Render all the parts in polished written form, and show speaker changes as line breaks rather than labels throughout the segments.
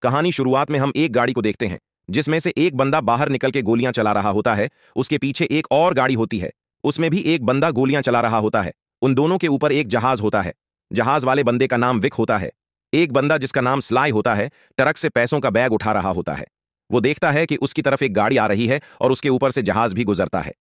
कहानी शुरुआत में हम एक गाड़ी को देखते हैं जिसमें से एक बंदा बाहर निकल के गोलियां चला रहा होता है। उसके पीछे एक और गाड़ी होती है, उसमें भी एक बंदा गोलियां चला रहा होता है। उन दोनों के ऊपर एक जहाज होता है। जहाज वाले बंदे का नाम विक होता है। एक बंदा जिसका नाम स्लाई होता है ट्रक से पैसों का बैग उठा रहा होता है। वो देखता है कि उसकी तरफ एक गाड़ी आ रही है और उसके ऊपर से जहाज भी गुजरता है।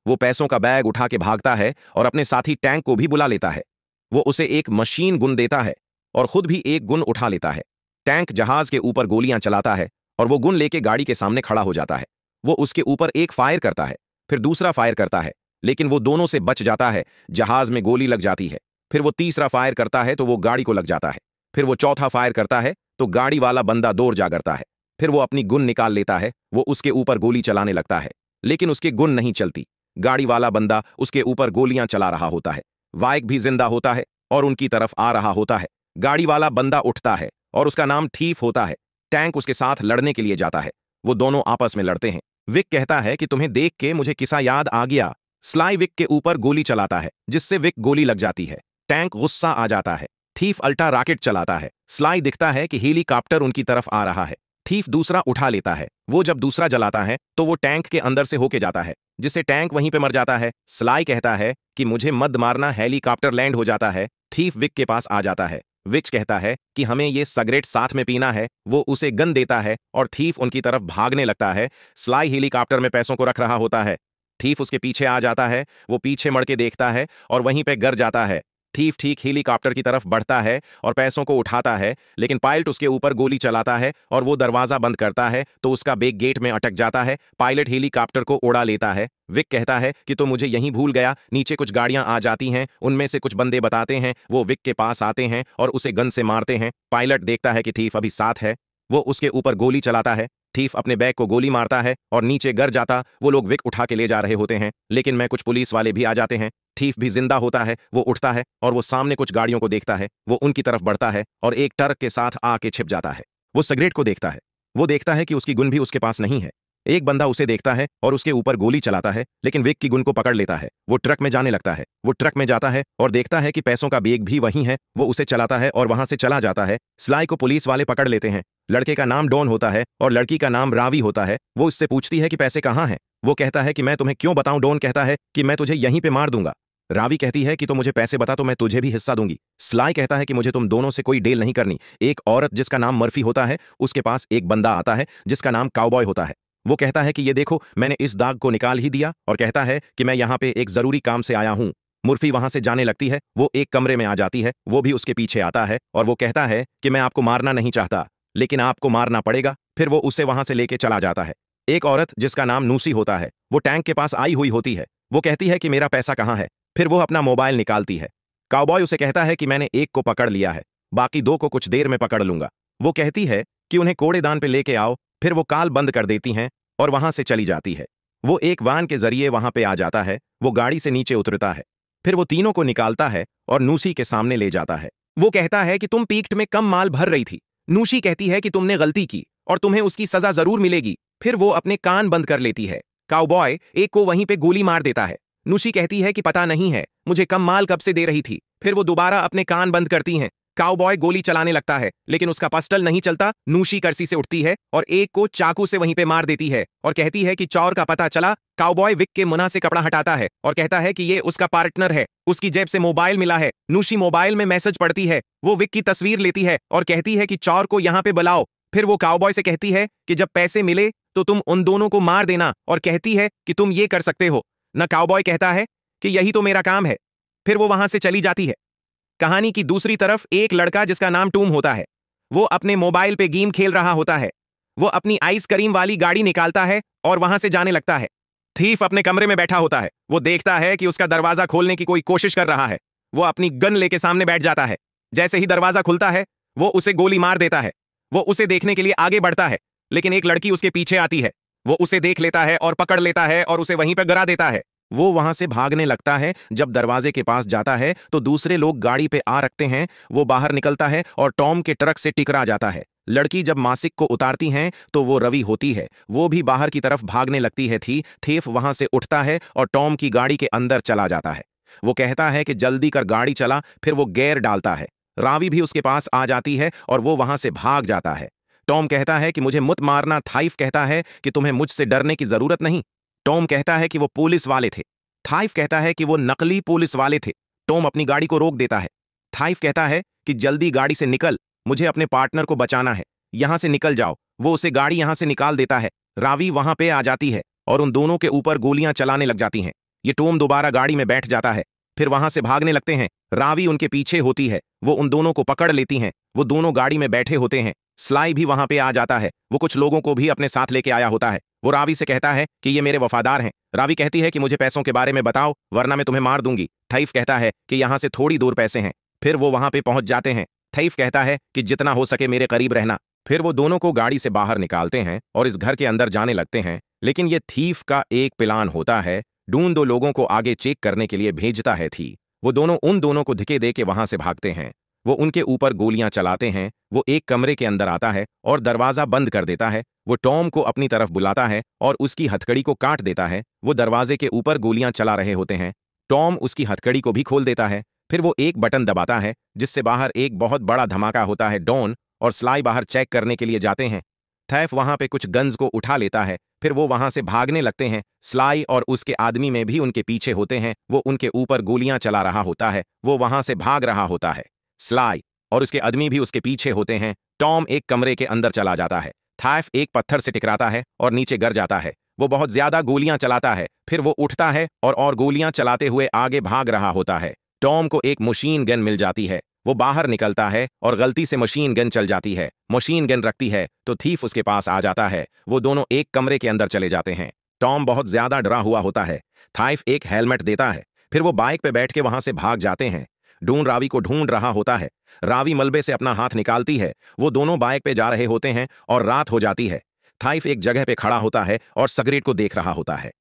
वो पैसों का बैग उठा के भागता है और अपने साथी टैंक को भी बुला लेता है। वो उसे एक मशीन गुन देता है और खुद भी एक गुन उठा लेता है। टैंक जहाज के ऊपर गोलियां चलाता है और वो गुन लेके गाड़ी के सामने खड़ा हो जाता है। वो उसके ऊपर एक फायर करता है, फिर दूसरा फायर करता है, लेकिन वो दोनों से बच जाता है। जहाज में गोली लग जाती है। फिर वो तीसरा फायर करता है तो वो गाड़ी को लग जाता है। फिर वो चौथा फायर करता है तो गाड़ी वाला बंदा दौड़ जागरता है। फिर वो अपनी गुन निकाल लेता है। वो उसके ऊपर गोली चलाने लगता है, लेकिन उसकी गुन नहीं चलती। गाड़ी वाला बंदा उसके ऊपर गोलियां चला रहा होता है। वाइक भी जिंदा होता है और उनकी तरफ आ रहा होता है। गाड़ी वाला बंदा उठता है और उसका नाम ठीफ होता है। टैंक उसके साथ लड़ने के लिए जाता है। वो दोनों आपस में लड़ते हैं। विक कहता है कि तुम्हें देख के मुझे किस्सा याद आ गया। स्लाई विक के ऊपर गोली चलाता है जिससे विक गोली लग जाती है। टैंक गुस्सा आ जाता है। थीफ अल्ट्रा रॉकेट चलाता है। स्लाई दिखता है कि हेलीकॉप्टर उनकी तरफ आ रहा है। थीफ दूसरा उठा लेता है। वो जब दूसरा जलाता है तो वो टैंक के अंदर से होके जाता है, जिससे टैंक वहीं पे मर जाता है। स्लाई कहता है कि मुझे मत मारना, हेलीकॉप्टर लैंड हो जाता है। थीफ विक के पास आ जाता है। विच कहता है कि हमें ये सिगरेट साथ में पीना है। वो उसे गन देता है और थीफ उनकी तरफ भागने लगता है। स्लाई हेलीकॉप्टर में पैसों को रख रहा होता है। थीफ उसके पीछे आ जाता है। वो पीछे मड़ के देखता है और वहीं पे गिर जाता है। थीफ ठीक हेलीकॉप्टर की तरफ बढ़ता है और पैसों को उठाता है, लेकिन पायलट उसके ऊपर गोली चलाता है और वो दरवाजा बंद करता है तो उसका बैग गेट में अटक जाता है। पायलट हेलीकॉप्टर को उड़ा लेता है। विक कहता है कि तो मुझे यहीं भूल गया। नीचे कुछ गाड़ियां आ जाती हैं, उनमें से कुछ बंदे बताते हैं। वो विक के पास आते हैं और उसे गन से मारते हैं। पायलट देखता है कि थीफ अभी साथ है। वो उसके ऊपर गोली चलाता है। थीफ अपने बैग को गोली मारता है और नीचे गिर जाता। वो लोग विक उठा के ले जा रहे होते हैं, लेकिन मैं कुछ पुलिस वाले भी आ जाते हैं। थीफ भी जिंदा होता है। वो उठता है और वो सामने कुछ गाड़ियों को देखता है। वो उनकी तरफ बढ़ता है और एक ट्रक के साथ आके छिप जाता है। वो सिगरेट को देखता है। वो देखता है कि उसकी गुन भी उसके पास नहीं है। एक बंदा उसे देखता है और उसके ऊपर गोली चलाता है, लेकिन विक की गुन को पकड़ लेता है। वो ट्रक में जाने लगता है। वो ट्रक में जाता है और देखता है कि पैसों का बैग भी वहीं है। वो उसे चलाता है और वहां से चला जाता है। स्लाई को पुलिस वाले पकड़ लेते हैं। लड़के का नाम डॉन होता है और लड़की का नाम रावी होता है। वो उससे पूछती है कि पैसे कहाँ हैं। वो कहता है कि मैं तुम्हें क्यों बताऊं। डॉन कहता है कि मैं तुझे यहीं पे मार दूंगा। रावी कहती है कि तो मुझे पैसे बता तो मैं तुझे भी हिस्सा दूंगी। स्लाई कहता है कि मुझे तुम दोनों से कोई डील नहीं करनी। एक औरत जिसका नाम मर्फी होता है, उसके पास एक बंदा आता है जिसका नाम काउबॉय होता है। वो कहता है कि ये देखो, मैंने इस दाग को निकाल ही दिया, और कहता है कि मैं यहाँ पे एक जरूरी काम से आया हूँ। मुर्फी वहां से जाने लगती है। वो एक कमरे में आ जाती है। वो भी उसके पीछे आता है और वो कहता है कि मैं आपको मारना नहीं चाहता, लेकिन आपको मारना पड़ेगा। फिर वो उसे वहां से लेके चला जाता है। एक औरत जिसका नाम नूसी होता है, वो टैंक के पास आई हुई होती है। वो कहती है कि मेरा पैसा कहाँ है। फिर वो अपना मोबाइल निकालती है। काउबॉय उसे कहता है कि मैंने एक को पकड़ लिया है, बाकी दो को कुछ देर में पकड़ लूंगा। वो कहती है कि उन्हें कूड़ेदान पे लेके आओ। फिर वो काल बंद कर देती हैं और वहां से चली जाती है। वो एक वान के जरिए वहां पे आ जाता है। वो गाड़ी से नीचे उतरता है। फिर वो तीनों को निकालता है और नूसी के सामने ले जाता है। वो कहता है कि तुम पीक्ट में कम माल भर रही थी। नूशी कहती है कि तुमने गलती की और तुम्हें उसकी सजा जरूर मिलेगी। फिर वो अपने कान बंद कर लेती है। काउबॉय एक को वहीं पे गोली मार देता है। नूशी कहती है कि पता नहीं है मुझे कम माल कब से दे रही थी। फिर वो दोबारा अपने कान बंद करती हैं। काउबॉय गोली चलाने लगता है, लेकिन उसका पिस्टल नहीं चलता। नूशी कर्सी से उठती है और एक को चाकू से वहीं पे मार देती है और कहती है कि चोर का पता चला। काउबॉय विक के मुंह से कपड़ा हटाता है और कहता है कि ये उसका पार्टनर है। उसकी जेब से मोबाइल मिला है। नूशी मोबाइल में मैसेज पढ़ती है। वो विक की तस्वीर लेती है और कहती है कि चोर को यहाँ पे बुलाओ। फिर वो काउबॉय से कहती है कि जब पैसे मिले तो तुम उन दोनों को मार देना, और कहती है कि तुम ये कर सकते हो न। काउबॉय कहता है कि यही तो मेरा काम है। फिर वो वहां से चली जाती है। कहानी की दूसरी तरफ एक लड़का जिसका नाम टूम होता है, वो अपने मोबाइल पे गेम खेल रहा होता है। वो अपनी आइसक्रीम वाली गाड़ी निकालता है और वहां से जाने लगता है। थीफ अपने कमरे में बैठा होता है। वो देखता है कि उसका दरवाजा खोलने की कोई कोशिश कर रहा है। वो अपनी गन लेके सामने बैठ जाता है। जैसे ही दरवाजा खुलता है, वो उसे गोली मार देता है। वो उसे देखने के लिए आगे बढ़ता है, लेकिन एक लड़की उसके पीछे आती है। वो उसे देख लेता है और पकड़ लेता है और उसे वहीं पर गिरा देता है। वो वहां से भागने लगता है। जब दरवाजे के पास जाता है तो दूसरे लोग गाड़ी पे आ रखते हैं। वो बाहर निकलता है और टॉम के ट्रक से टकरा जाता है। लड़की जब मासिक को उतारती हैं तो वो रवि होती है। वो भी बाहर की तरफ भागने लगती है। थीफ वहां से उठता है और टॉम की गाड़ी के अंदर चला जाता है। वो कहता है कि जल्दी कर गाड़ी चला। फिर वो गेयर डालता है। रावी भी उसके पास आ जाती है और वो वहां से भाग जाता है। टॉम कहता है कि मुझे मत मारना। थाइफ कहता है कि तुम्हें मुझसे डरने की जरूरत नहीं। टॉम कहता है कि वो पुलिस वाले थे। थाइफ कहता है कि वो नकली पुलिस वाले थे। टॉम अपनी गाड़ी को रोक देता है। थाइफ कहता है कि जल्दी गाड़ी से निकल, मुझे अपने पार्टनर को बचाना है, यहां से निकल जाओ। वो उसे गाड़ी यहां से निकाल देता है। रावी वहां पे आ जाती है और उन दोनों के ऊपर गोलियां चलाने लग जाती हैं। ये टॉम दोबारा गाड़ी में बैठ जाता है, फिर वहां से भागने लगते हैं। रावी उनके पीछे होती है, वो उन दोनों को पकड़ लेती हैं। वो दोनों गाड़ी में बैठे होते हैं। स्लाई भी वहां पे आ जाता है, वो कुछ लोगों को भी अपने साथ लेके आया होता है। वो रावी से कहता है कि ये मेरे वफादार हैं। रावी कहती है कि मुझे पैसों के बारे में बताओ वरना मैं तुम्हें मार दूंगी। थाइफ कहता है कि यहां से थोड़ी दूर पैसे हैं। फिर वो वहां पे पहुंच जाते हैं। थाइफ कहता है कि जितना हो सके मेरे करीब रहना। फिर वो दोनों को गाड़ी से बाहर निकालते हैं और इस घर के अंदर जाने लगते हैं। लेकिन ये थीफ का एक प्लान होता है। डून दो लोगों को आगे चेक करने के लिए भेजता है थी। वो दोनों उन दोनों को धक्के दे के वहां से भागते हैं। वो उनके ऊपर गोलियां चलाते हैं। वो एक कमरे के अंदर आता है और दरवाजा बंद कर देता है। वो टॉम को अपनी तरफ बुलाता है और उसकी हथकड़ी को काट देता है। वो दरवाजे के ऊपर गोलियां चला रहे होते हैं। टॉम उसकी हथकड़ी को भी खोल देता है। फिर वो एक बटन दबाता है जिससे बाहर एक बहुत बड़ा धमाका होता है। डॉन और स्लाई बाहर चेक करने के लिए जाते हैं। थैफ वहां पे कुछ गन्स को उठा लेता है। फिर वो वहां से भागने लगते हैं। स्लाई और उसके आदमी में भी उनके पीछे होते हैं। वो उनके ऊपर गोलियां चला रहा होता है। वो वहां से भाग रहा होता है। स्लाई और उसके आदमी भी उसके पीछे होते हैं। टॉम एक कमरे के अंदर चला जाता है। थैफ एक पत्थर से टकराता है और नीचे गिर जाता है। वो बहुत ज्यादा गोलियां चलाता है। फिर वो उठता है और गोलियां चलाते हुए आगे भाग रहा होता है। टॉम को एक मशीन गन मिल जाती है। वो बाहर निकलता है और गलती से मशीन गन चल जाती है। मशीन गन रखती है तो थीफ उसके पास आ जाता है। वो दोनों एक कमरे के अंदर चले जाते हैं। टॉम बहुत ज्यादा डरा हुआ होता है। थाइफ एक हेलमेट देता है। फिर वो बाइक पे बैठ के वहां से भाग जाते हैं। डून रावी को ढूंढ रहा होता है। रावी मलबे से अपना हाथ निकालती है। वो दोनों बाइक पे जा रहे होते हैं और रात हो जाती है। थाइफ एक जगह पे खड़ा होता है और सिगरेट को देख रहा होता है।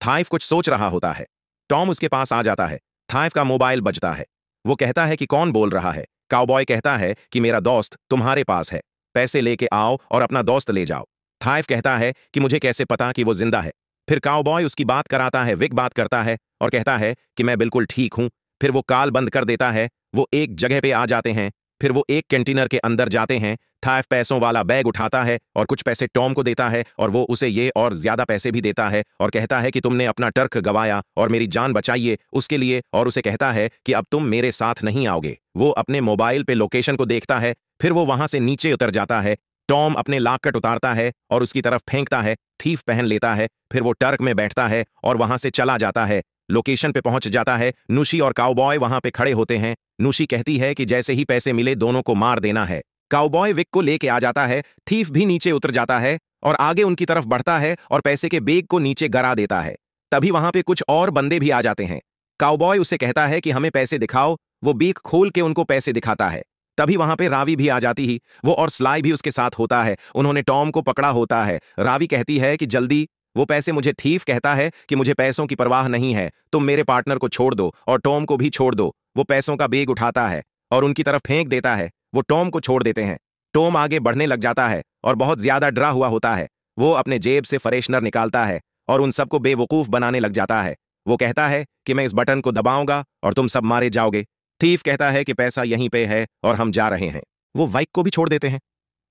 थाइफ कुछ सोच रहा होता है। टॉम उसके पास आ जाता है। थाइफ का मोबाइल बजता है। वो कहता है कि कौन बोल रहा है। काउबॉय कहता है कि मेरा दोस्त तुम्हारे पास है, पैसे लेके आओ और अपना दोस्त ले जाओ। थाइफ कहता है कि मुझे कैसे पता कि वो जिंदा है। फिर काउबॉय उसकी बात कराता है। विक बात करता है और कहता है कि मैं बिल्कुल ठीक हूं। फिर वो कॉल बंद कर देता है। वो एक जगह पे आ जाते हैं। फिर वो एक कंटेनर के अंदर जाते हैं। थाइफ पैसों वाला बैग उठाता है और कुछ पैसे टॉम को देता है और वो उसे ये और ज्यादा पैसे भी देता है और कहता है कि तुमने अपना टर्क गवाया और मेरी जान बचाइए उसके लिए, और उसे कहता है कि अब तुम मेरे साथ नहीं आओगे। वो अपने मोबाइल पे लोकेशन को देखता है। फिर वो वहां से नीचे उतर जाता है। टॉम अपने लाकट उतारता है और उसकी तरफ फेंकता है। थीफ पहन लेता है। फिर वो टर्क में बैठता है और वहां से चला जाता है। लोकेशन पे पहुंच जाता है। नुशी और काउबॉय वहां पे खड़े होते हैं। नुशी कहती है कि जैसे ही पैसे मिले दोनों को मार देना है। काउबॉय विक को लेके आ जाता है। थीफ भी नीचे उतर जाता है और आगे उनकी तरफ बढ़ता है और पैसे के बैग को नीचे गिरा देता है। तभी वहां पे कुछ और बंदे भी आ जाते हैं। काउबॉय उसे कहता है कि हमें पैसे दिखाओ। वो बैग खोल के उनको पैसे दिखाता है। तभी वहां पे रावी भी आ जाती ही। वो और स्लाई भी उसके साथ होता है। उन्होंने टॉम को पकड़ा होता है। रावी कहती है कि जल्दी वो पैसे मुझे। थीफ कहता है कि मुझे पैसों की परवाह नहीं है, तुम मेरे पार्टनर को छोड़ दो और टॉम को भी छोड़ दो। वो पैसों का बैग उठाता है और उनकी तरफ फेंक देता है। वो टॉम को छोड़ देते हैं। टॉम आगे बढ़ने लग जाता है और बहुत ज्यादा डरा हुआ होता है। वो अपने जेब से फ्रेशनर निकालता है और उन सबको बेवकूफ बनाने लग जाता है। वो कहता है कि मैं इस बटन को दबाऊंगा और तुम सब मारे जाओगे। थीफ कहता है कि पैसा यहीं पे है और हम जा रहे हैं। वो वाइक को भी छोड़ देते हैं।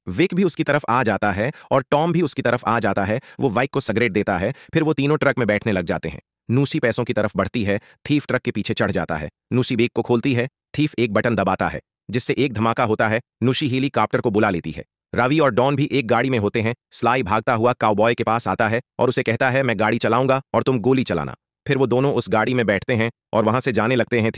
विक भी उसकी तरफ आ जाता है और टॉम भी उसकी तरफ आ जाता है। वो वाइक को सिगरेट देता है। फिर वो तीनों ट्रक में बैठने लग जाते हैं। नूसी पैसों की तरफ बढ़ती है। थीफ ट्रक के पीछे चढ़ जाता है। नूसी बैग को खोलती है। थीफ एक बटन दबाता है जिससे एक धमाका होता है। नूशी हेलीकॉप्टर को बुला लेती है। रावी और डॉन भी एक गाड़ी में होते हैं। स्लाई भागता हुआ काउबॉय के पास आता है और उसे कहता है मैं गाड़ी चलाऊंगा और तुम गोली चलाना। फिर वो दोनों उस गाड़ी में बैठते हैं और वहां से जाने लगते हैं।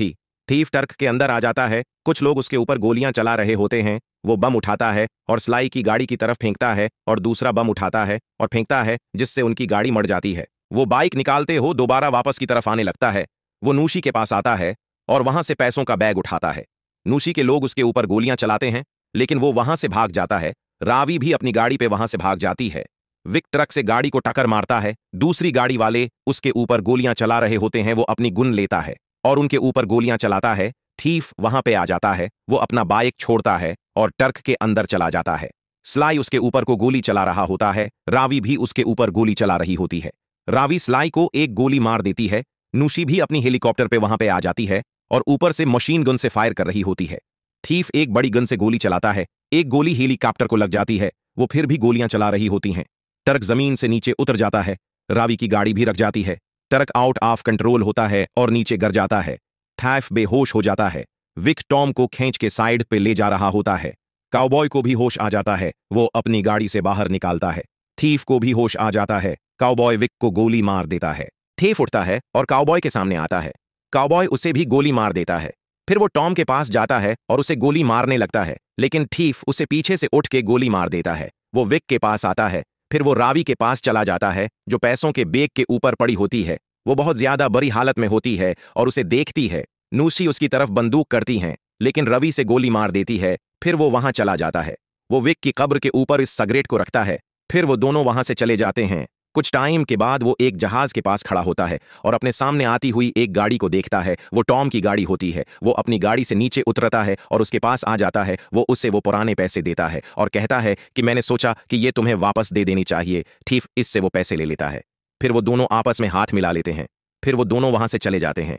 थीफ ट्रक के अंदर आ जाता है। कुछ लोग उसके ऊपर गोलियां चला रहे होते हैं। वो बम उठाता है और स्लाई की गाड़ी की तरफ फेंकता है और दूसरा बम उठाता है और फेंकता है जिससे उनकी गाड़ी मर जाती है। वो बाइक निकालते हो दोबारा वापस की तरफ आने लगता है। वो नूशी के पास आता है और वहां से पैसों का बैग उठाता है। नूशी के लोग उसके ऊपर गोलियां चलाते हैं लेकिन वो वहां से भाग जाता है। रावी भी अपनी गाड़ी पे वहां से भाग जाती है। विक ट्रक से गाड़ी को टक्कर मारता है। दूसरी गाड़ी वाले उसके ऊपर गोलियां चला रहे होते हैं। वो अपनी गुन लेता है और उनके ऊपर गोलियां चलाता है। थीफ वहां पे आ जाता है। वो अपना बाइक छोड़ता है और ट्रक के अंदर चला जाता है। स्लाई उसके ऊपर को गोली चला रहा होता है। रावी भी उसके ऊपर गोली चला रही होती है। रावी स्लाई को एक गोली मार देती है। नूशी भी अपनी हेलीकॉप्टर पे वहां पे आ जाती है और ऊपर से मशीन गन से फायर कर रही होती है। थीफ एक बड़ी गन से गोली चलाता है। एक गोली हेलीकॉप्टर को लग जाती है। वो फिर भी गोलियां चला रही होती हैं। ट्रक जमीन से नीचे उतर जाता है। रावी की गाड़ी भी रख जाती है। ट्रक आउट ऑफ कंट्रोल होता है और नीचे गिर जाता है। थैफ बेहोश हो जाता है। विक टॉम को खींच के साइड पे ले जा रहा होता है। काउबॉय को भी होश आ जाता है। वो अपनी गाड़ी से बाहर निकालता है। थीफ को भी होश आ जाता है। काउबॉय विक को गोली मार देता है। थीफ उठता है और काउबॉय के सामने आता है। काउबॉय उसे भी गोली मार देता है। फिर वो टॉम के पास जाता है और उसे गोली मारने लगता है, लेकिन थीफ उसे पीछे से उठ के गोली मार देता है। वो विक के पास आता है। फिर वो रावी के पास चला जाता है, जो पैसों के बैग के ऊपर पड़ी होती है। वो बहुत ज्यादा बुरी हालत में होती है और उसे देखती है। नूसी उसकी तरफ बंदूक करती हैं, लेकिन रवि से गोली मार देती है। फिर वो वहां चला जाता है। वो विक की कब्र के ऊपर इस सिगरेट को रखता है। फिर वो दोनों वहां से चले जाते हैं। कुछ टाइम के बाद वो एक जहाज के पास खड़ा होता है और अपने सामने आती हुई एक गाड़ी को देखता है। वो टॉम की गाड़ी होती है। वो अपनी गाड़ी से नीचे उतरता है और उसके पास आ जाता है। वो उससे वो पुराने पैसे देता है और कहता है कि मैंने सोचा कि ये तुम्हें वापस दे देनी चाहिए। ठीक इससे वो पैसे ले लेता है। फिर वो दोनों आपस में हाथ मिला लेते हैं। फिर वो दोनों वहां से चले जाते हैं।